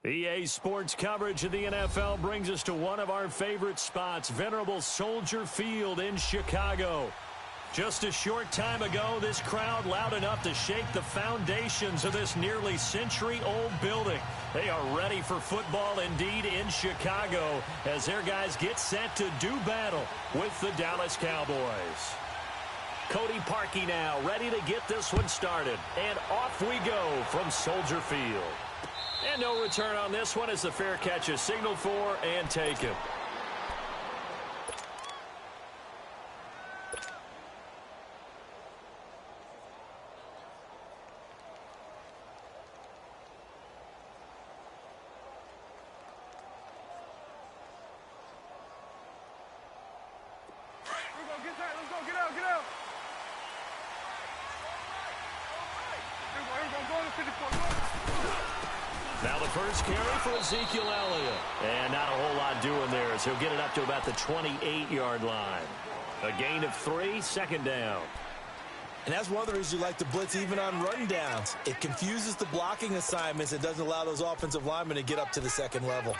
EA Sports coverage of the NFL brings us to one of our favorite spots, venerable Soldier Field in Chicago. Just a short time ago, this crowd loud enough to shake the foundations of this nearly century-old building. They are ready for football indeed in Chicago as their guys get set to do battle with the Dallas Cowboys. Cody Parkey now ready to get this one started. And off we go from Soldier Field. And no return on this one as the fair catch is signaled for and taken. Now the first carry for Ezekiel Elliott. And not a whole lot doing there as he'll get it up to about the 28-yard line. A gain of 3, second down. And that's one of the reasons you like to blitz even on run downs. It confuses the blocking assignments. It doesn't allow those offensive linemen to get up to the second level.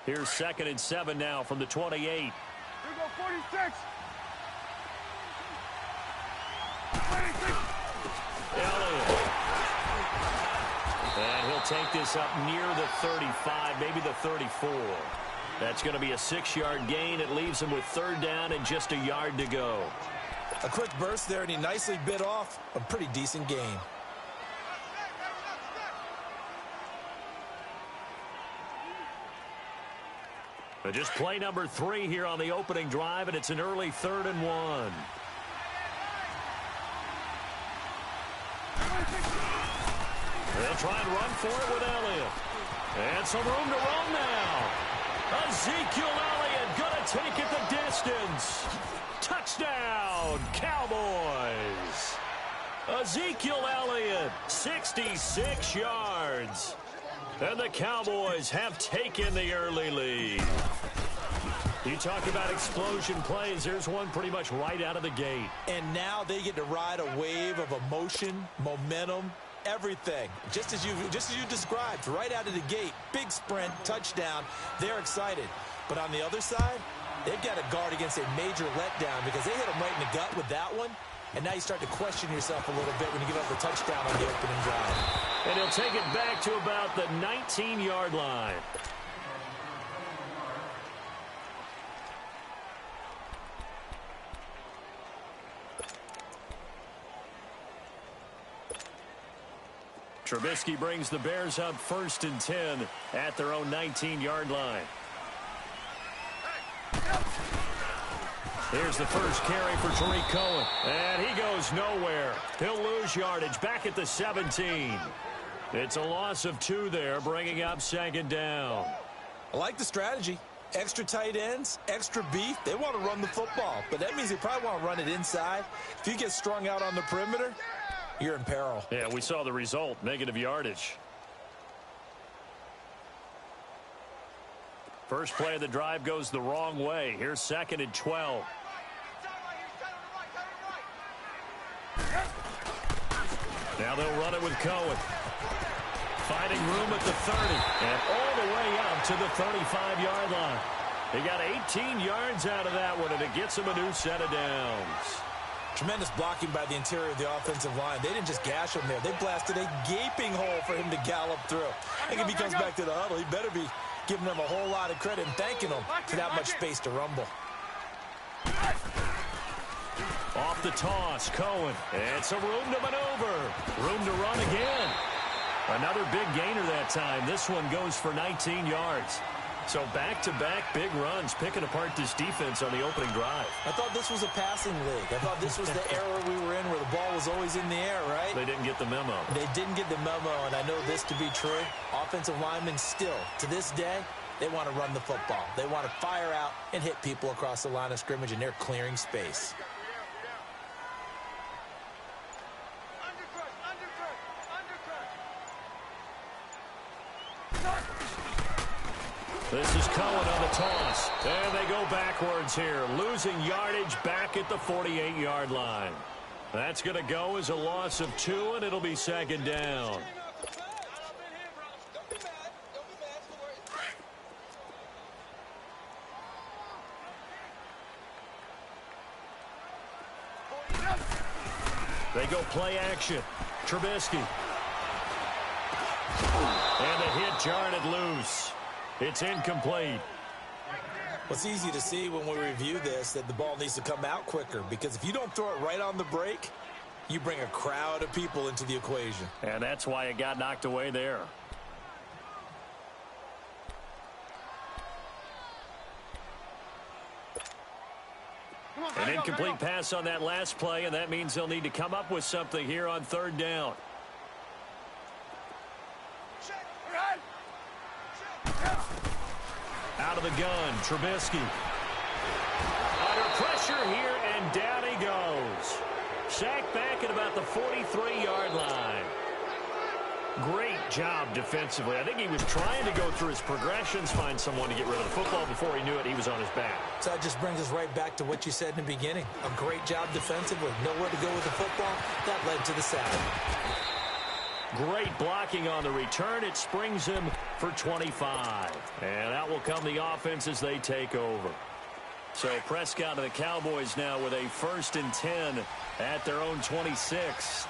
Here's 2nd and 7 now from the 28. Here we go, 46. Elliott. And he'll take this up near the 35, maybe the 34. That's going to be a 6-yard gain. It leaves him with 3rd down and just a yard to go. A quick burst there, and he nicely bit off a pretty decent gain. Just play number 3 here on the opening drive, and it's an early 3rd and 1. They'll try and run for it with Elliott. And some room to run now. Ezekiel Elliott going to take it the distance. Touchdown, Cowboys. Ezekiel Elliott, 66 yards. And the Cowboys have taken the early lead. You talk about explosion plays. There's one pretty much right out of the gate. And now they get to ride a wave of emotion, momentum, everything. Just as you described, right out of the gate. Big sprint, touchdown. They're excited. But on the other side, they've got to guard against a major letdown because they hit them right in the gut with that one. And now you start to question yourself a little bit when you give up the touchdown on the opening drive. And he'll take it back to about the 19-yard line. Trubisky brings the Bears up 1st and 10 at their own 19-yard line. Here's the first carry for Tariq Cohen. And he goes nowhere. He'll lose yardage back at the 17. It's a loss of 2 there, bringing up 2nd down. I like the strategy. Extra tight ends, extra beef. They want to run the football, but that means they probably want to run it inside. If you get strung out on the perimeter, you're in peril. Yeah, we saw the result, negative yardage. First play of the drive goes the wrong way. Here's 2nd and 12. Now they'll run it with Cohen. Finding room at the 30. And all the way out to the 35-yard line. They got 18 yards out of that one, and it gets them a new set of downs. Tremendous blocking by the interior of the offensive line. They didn't just gash him there. They blasted a gaping hole for him to gallop through. I think if he comes back to the huddle, he better be giving them a whole lot of credit and thanking them for that much space to rumble. Off the toss, Cohen. And some room to maneuver. Room to run again. Another big gainer that time. This one goes for 19 yards. So back-to-back big runs, picking apart this defense on the opening drive. I thought this was a passing league. I thought this was the era we were in where the ball was always in the air, right? They didn't get the memo. They didn't get the memo, and I know this to be true. Offensive linemen still, to this day, they want to run the football. They want to fire out and hit people across the line of scrimmage, and they're clearing space. This is Cohen on the toss. And they go backwards here, losing yardage back at the 48-yard line. That's going to go as a loss of 2, and it'll be second down. They go play action. Trubisky. And the hit jarred it loose. It's incomplete. Well, it's easy to see when we review this that the ball needs to come out quicker, because if you don't throw it right on the break, you bring a crowd of people into the equation. And that's why it got knocked away there. An incomplete pass on that last play, and that means they'll need to come up with something here on third down. Out of the gun, Trubisky. Under pressure here, and down he goes. Sacked back at about the 43-yard line. Great job defensively. I think he was trying to go through his progressions, find someone to get rid of the football. Before he knew it, he was on his back. So that just brings us right back to what you said in the beginning. A great job defensively. Nowhere to go with the football. That led to the sack. Great blocking on the return. It springs him for 25. And out will come the offense as they take over. So Prescott and the Cowboys now with a 1st and 10 at their own 26.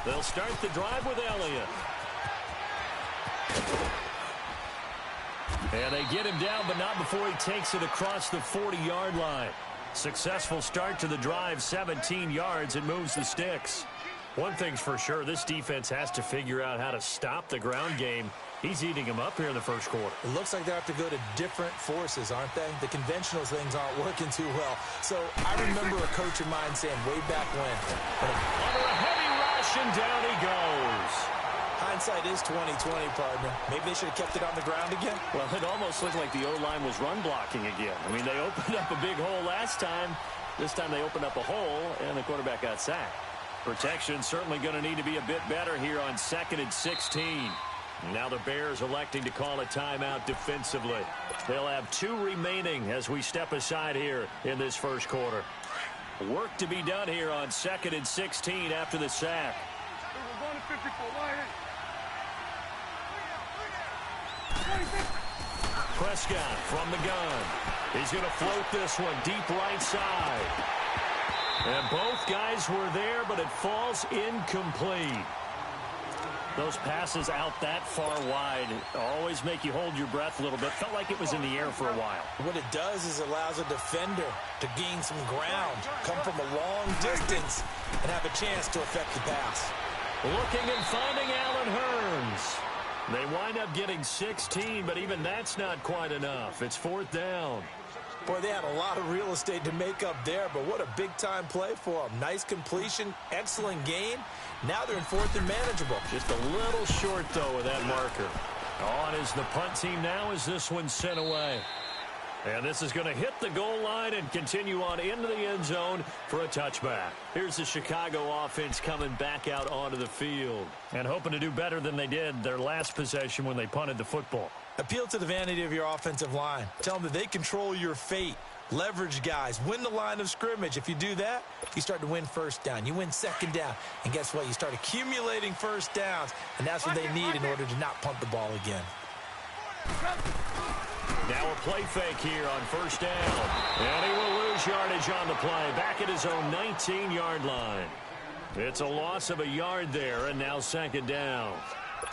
They'll start the drive with Elliott. And they get him down, but not before he takes it across the 40-yard line. Successful start to the drive, 17 yards, and moves the sticks. One thing's for sure, this defense has to figure out how to stop the ground game. He's eating them up here in the first quarter. It looks like they have to go to different forces, aren't they? The conventional things aren't working too well. So I remember a coach of mine saying way back when. Under a heavy rush, and down he goes. Hindsight is 20/20, partner. Maybe they should have kept it on the ground again. Well, it almost looked like the O-line was run blocking again. I mean, they opened up a big hole last time. This time they opened up a hole, and the quarterback got sacked. Protection certainly going to need to be a bit better here on 2nd and 16. Now the Bears electing to call a timeout defensively. They'll have 2 remaining as we step aside here in this first quarter. Work to be done here on 2nd and 16 after the sack. Prescott from the gun. He's going to float this one deep right side. And both guys were there, but it falls incomplete. Those passes out that far wide always make you hold your breath a little bit. Felt like it was in the air for a while. What it does is it allows a defender to gain some ground, come from a long distance, and have a chance to affect the pass. Looking and finding Allen Hurns. They wind up getting 16, but even that's not quite enough. It's 4th down. Boy, they had a lot of real estate to make up there, but what a big-time play for them. Nice completion, excellent gain. Now they're in 4th and manageable. Just a little short, though, of that marker. On is the punt team now as this one's sent away. And this is going to hit the goal line and continue on into the end zone for a touchback. Here's the Chicago offense coming back out onto the field and hoping to do better than they did their last possession when they punted the football. Appeal to the vanity of your offensive line. Tell them that they control your fate. Leverage guys. Win the line of scrimmage. If you do that, you start to win 1st down. You win 2nd down. And guess what? You start accumulating 1st downs. And that's what they need in order to not punt the ball again. Now a play fake here on 1st down. And he will lose yardage on the play. Back at his own 19-yard line. It's a loss of a yard there, and now 2nd down.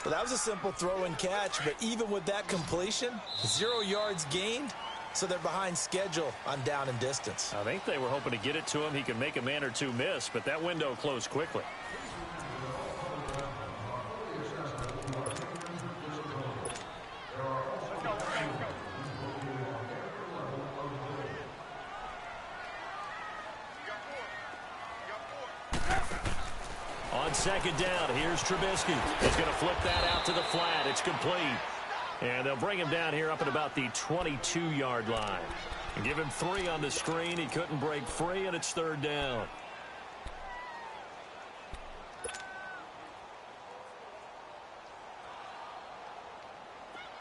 Well, that was a simple throw and catch, but even with that completion, 0 yards gained, so they're behind schedule on down and distance. I think they were hoping to get it to him. He could make a man or two miss, but that window closed quickly. On 2nd down, here's Trubisky. He's going to flip that out to the flat. It's complete. And they'll bring him down here up at about the 22-yard line. And give him 3 on the screen. He couldn't break free, and it's 3rd down.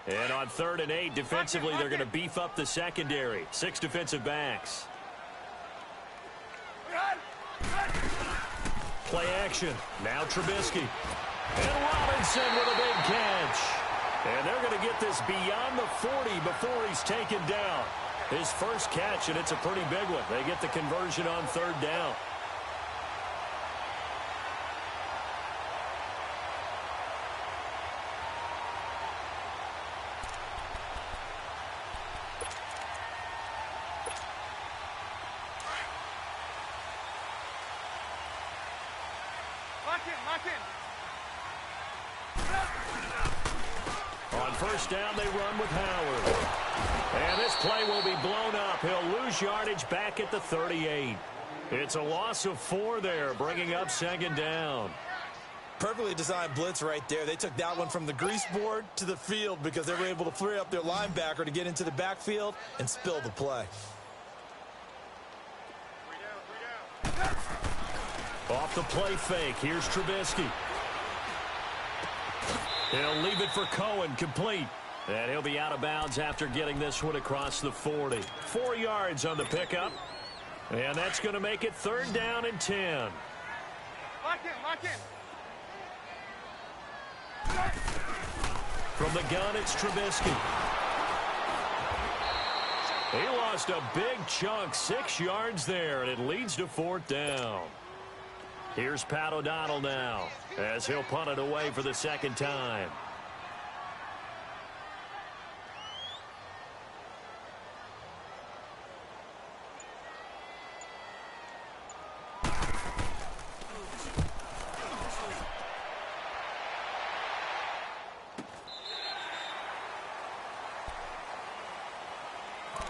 And on 3rd and 8, defensively, they're going to beef up the secondary. 6 defensive backs. Play action. Now Trubisky. And Robinson with a big catch. And they're going to get this beyond the 40 before he's taken down. His first catch, and it's a pretty big one. They get the conversion on 3rd down. On 1st down, they run with Howard. And this play will be blown up. He'll lose yardage back at the 38. It's a loss of 4 there, bringing up 2nd down. Perfectly designed blitz right there. They took that one from the grease board to the field because they were able to free up their linebacker to get into the backfield and spill the play. Off the play fake. Here's Trubisky. He'll leave it for Cohen, complete. And he'll be out of bounds after getting this one across the 40. 4 yards on the pickup. And that's going to make it 3rd down and 10. Lock in. From the gun, it's Trubisky. He lost a big chunk, 6 yards there, and it leads to 4th down. Here's Pat O'Donnell now, as he'll punt it away for the 2nd time.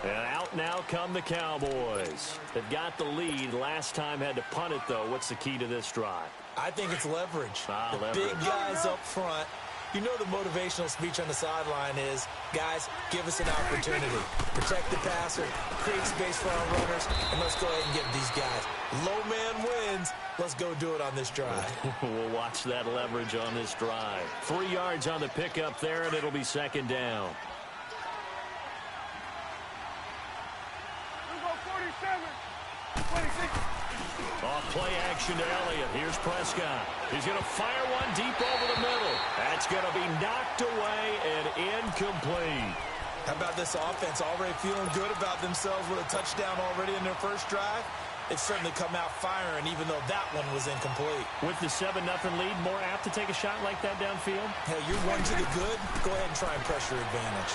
And out now come the Cowboys. They've got the lead. Last time had to punt it, though. What's the key to this drive? I think it's leverage. Leverage. Big guys up front. You know the motivational speech on the sideline is, guys, give us an opportunity. Protect the passer, create space for our runners, and let's go ahead and give these guys. Low man wins. Let's go do it on this drive. We'll watch that leverage on this drive. 3 yards on the pickup there, and it'll be 2nd down. Off play action to Elliott. Here's Prescott. He's going to fire one deep over the middle. That's going to be knocked away and incomplete. How about this offense already feeling good about themselves with a touchdown already in their first drive? They've certainly come out firing, even though that one was incomplete. With the 7-0 lead, more apt to take a shot like that downfield? Hey, you're one to the good. Go ahead and try and press your advantage.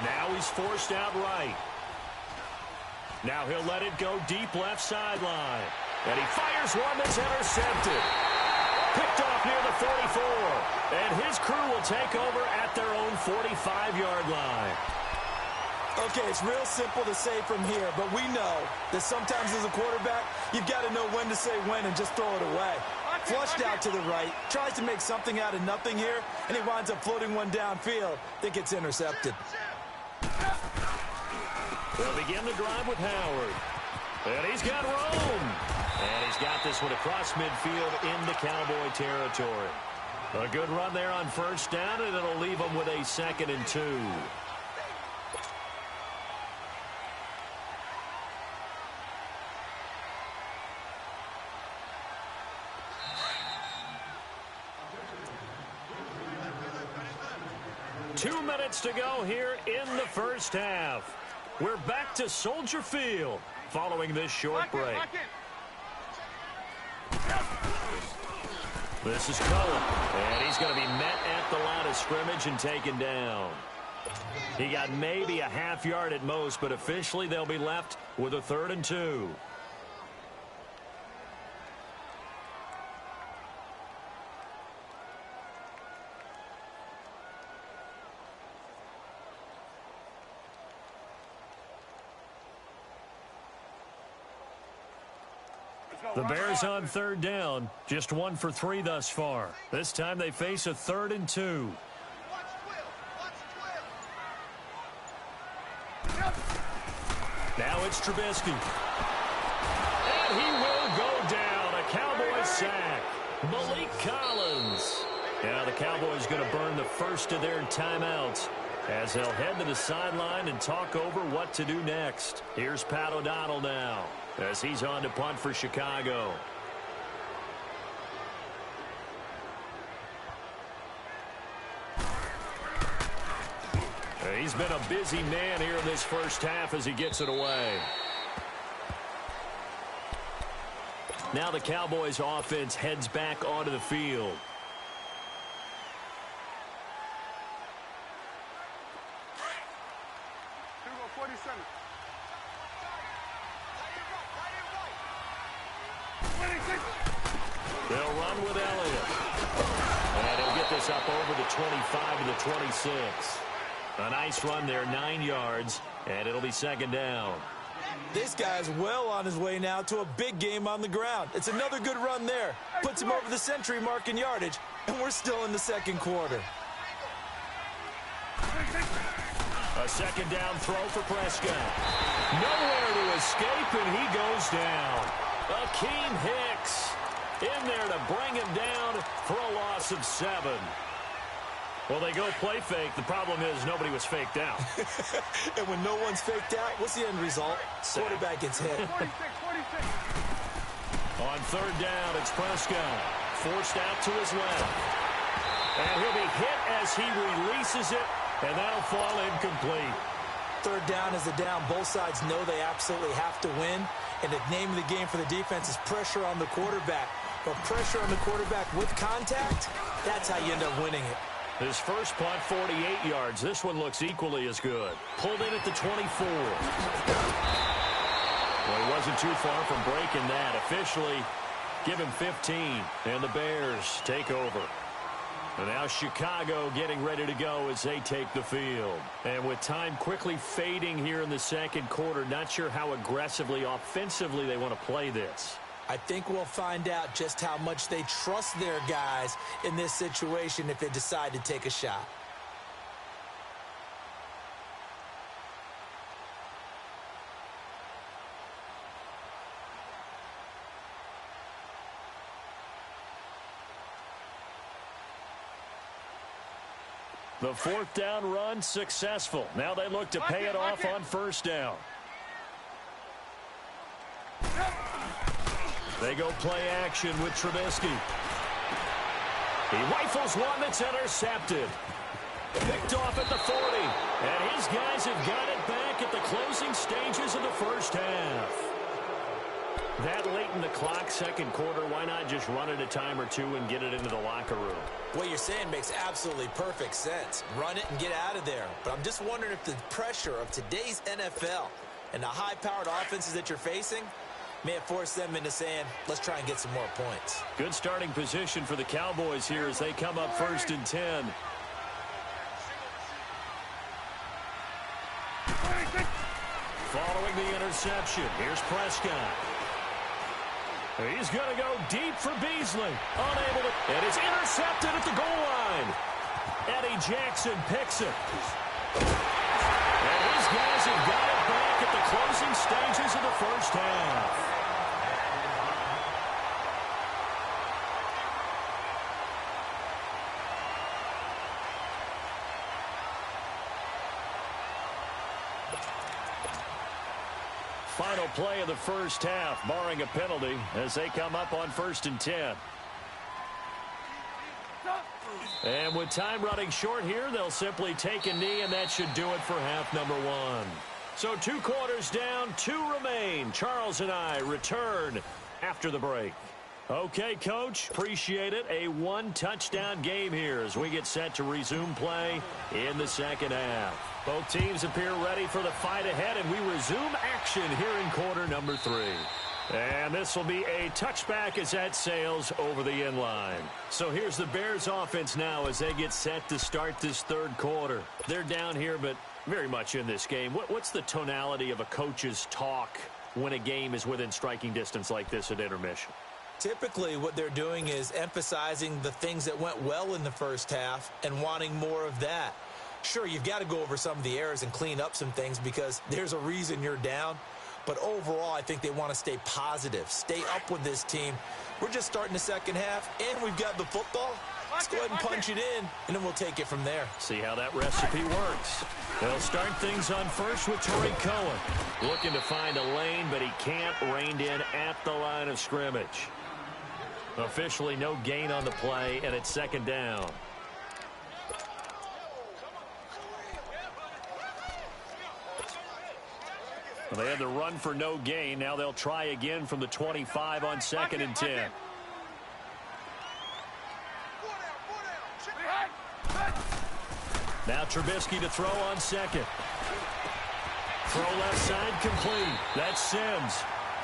Now he's forced out right. Now he'll let it go deep left sideline. And he fires one that's intercepted. Picked off near the 44. And his crew will take over at their own 45-yard line. Okay, it's real simple to say from here, but we know that sometimes as a quarterback, you've got to know when to say when and just throw it away. Flushed out to the right, tries to make something out of nothing here, and he winds up floating one downfield that gets intercepted. They'll begin the drive with Howard. And he's got room. And he's got this one across midfield into Cowboy territory. A good run there on 1st down, and it'll leave them with a 2nd and 2. Two minutes to go here in the first half. We're back to Soldier Field following this short break. This is Cohen, and he's going to be met at the line of scrimmage and taken down. He got maybe a half yard at most, but officially they'll be left with a 3rd and 2. The Bears on 3rd down, just 1 for 3 thus far. This time they face a 3rd and 2. Now it's Trubisky. And he will go down. A Cowboy sack. Malik Collins. Now the Cowboys going to burn the first of their timeouts as they'll head to the sideline and talk over what to do next. Here's Pat O'Donnell now as he's on to punt for Chicago. He's been a busy man here in this first half as he gets it away. Now the Cowboys offense heads back onto the field. They'll run with Elliott. And he'll get this up over the 25 to the 26. A nice run there, 9 yards, and it'll be second down. This guy's well on his way now to a big game on the ground. It's another good run there. Puts him over the century mark in yardage, and we're still in the second quarter. A second down throw for Prescott. Nowhere to escape, and he goes down. Akeem Hicks in there to bring him down for a loss of 7. Well, they go play fake. The problem is nobody was faked out. And when no one's faked out, what's the end result? Quarterback gets hit. 46. On third down, it's Prescott. Forced out to his left. And he'll be hit as he releases it, and that'll fall incomplete. Third down is a down. Both sides know they absolutely have to win. And the name of the game for the defense is pressure on the quarterback. But pressure on the quarterback with contact, that's how you end up winning it. His first punt, 48 yards. This one looks equally as good. Pulled in at the 24. Well, he wasn't too far from breaking that. Officially, give him 15, and the Bears take over. And now Chicago getting ready to go as they take the field. And with time quickly fading here in the second quarter, not sure how aggressively, offensively they want to play this. I think we'll find out just how much they trust their guys in this situation if they decide to take a shot. The fourth down run successful. Now they look to pay it off on first down. They go play action with Trubisky. He rifles one that's intercepted. Picked off at the 40. And his guys have got it back at the closing stages of the first half. That late in the clock, second quarter, why not just run it a time or two and get it into the locker room? What you're saying makes absolutely perfect sense. Run it and get out of there. But I'm just wondering if the pressure of today's NFL and the high-powered offenses that you're facing may have forced them into saying, let's try and get some more points. Good starting position for the Cowboys here as they come up 1st and 10. Following the interception, here's Prescott. He's going to go deep for Beasley. Unable to, and it's intercepted at the goal line. Eddie Jackson picks it. And his guys have got it back at the closing stages of the first half. Final play of the first half, barring a penalty, as they come up on 1st and 10. And with time running short here, they'll simply take a knee, and that should do it for half number 1. So 2 quarters down, 2 remain. Charles and I return after the break. Okay, Coach, appreciate it. A 1-touchdown game here as we get set to resume play in the second half. Both teams appear ready for the fight ahead, and we resume action here in quarter number 3. And this will be a touchback as that sails over the end line. So here's the Bears offense now as they get set to start this third quarter. They're down here, but very much in this game. What's the tonality of a coach's talk when a game is within striking distance like this at intermission? Typically, what they're doing is emphasizing the things that went well in the first half and wanting more of that. Sure, you've got to go over some of the errors and clean up some things because there's a reason you're down. But overall, I think they want to stay positive, stay up with this team. We're just starting the second half, and we've got the football. Let's go ahead and punch it in, and then we'll take it from there. See how that recipe works. They'll start things on first with Torrey Cohen. Looking to find a lane, but he can't. Reined in at the line of scrimmage. Officially no gain on the play, and it's second down. Well, they had the run for no gain. Now they'll try again from the 25 on second and 10. Now Trubisky to throw on second. Throw left side complete. That's Sims.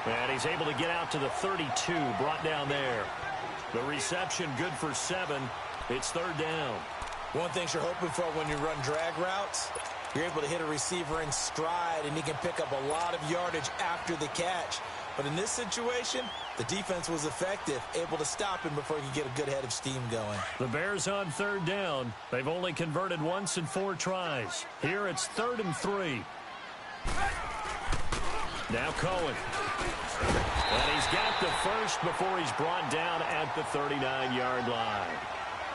And he's able to get out to the 32, brought down there. The reception good for 7. It's third down. One thing you're hoping for when you run drag routes, you're able to hit a receiver in stride, and he can pick up a lot of yardage after the catch. But in this situation, the defense was effective, able to stop him before he could get a good head of steam going. The Bears on third down. They've only converted once in 4 tries. Here it's 3rd and 3. Now Cohen. And he's got the first before he's brought down at the 39-yard line.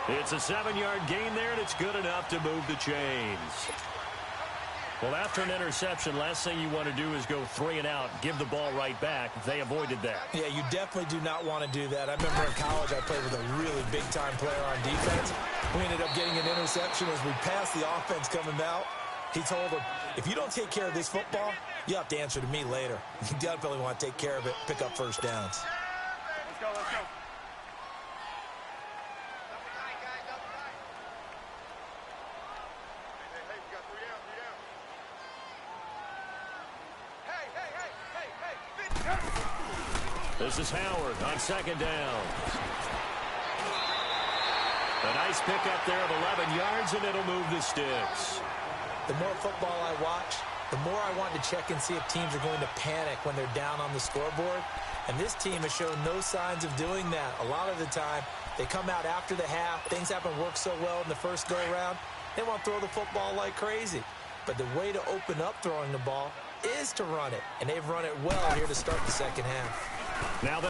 It's a 7-yard gain there, and it's good enough to move the chains. Well, after an interception, last thing you want to do is go 3 and out, give the ball right back. They avoided that. Yeah, you definitely do not want to do that. I remember in college I played with a really big-time player on defense. We ended up getting an interception as we passed the offense coming out. He told him, if you don't take care of this football, you have to answer to me later. You definitely want to take care of it, pick up first downs. Let's go, let's go. This is Howard on second down. A nice pickup there of 11 yards, and it'll move the sticks. The more football I watch, the more I want to check and see if teams are going to panic when they're down on the scoreboard. And this team has shown no signs of doing that. A lot of the time, they come out after the half. Things haven't worked so well in the first go-around. They want to throw the football like crazy. But the way to open up throwing the ball is to run it. And they've run it well here to start the second half. Now